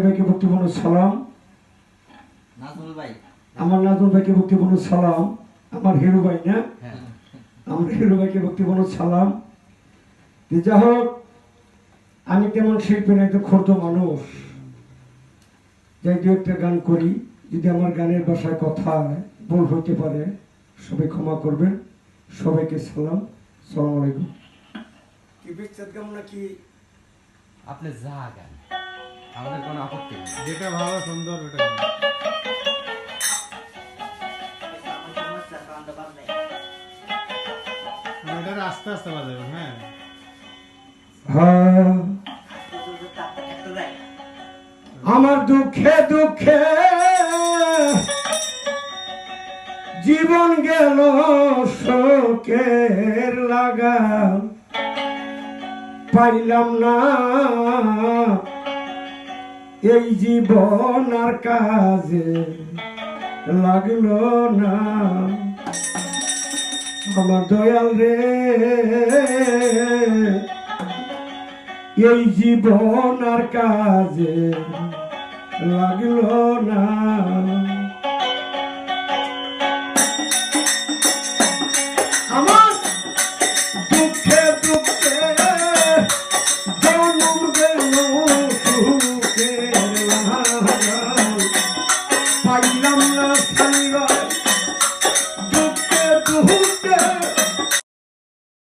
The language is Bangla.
ভাইকে ভক্তিপূর্ণ সালাম। নাজমুল ভাই, আমার নাজমুল ভাইকে ভক্তিপূর্ণ সালাম। আমার হিরো ভাই না, আমার হিরো ভাইকে ভক্তিপূর্ণ সালাম। যা হোক, আমি তেমন শিল্পী নাই, তো ক্ষুদ্র মানুষ, যাই দু একটা গান করি। যদি আমার গানের ভাষায় কথা ভুল হইতে পারে সবাই ক্ষমা করবেন। সবাইকে সালাম, সালাম আলাইকুম। কি বিচ্ছেদ গান নাকি? আপনি যা গান, আমাদের কোনো আপত্তি নেই। যেটা ভালো সুন্দর ওটা এটা আস্তে আস্তে বাজাবেন। হ্যাঁ, হ্যাঁ, আমার দুঃখে দুঃখে জীবন গেল শোকের লাগাম, পাইলাম না এই জীবন আর কাজে লাগলো না। আমার দয়াল রে, এই জীবন আর কাজে লাগলো না।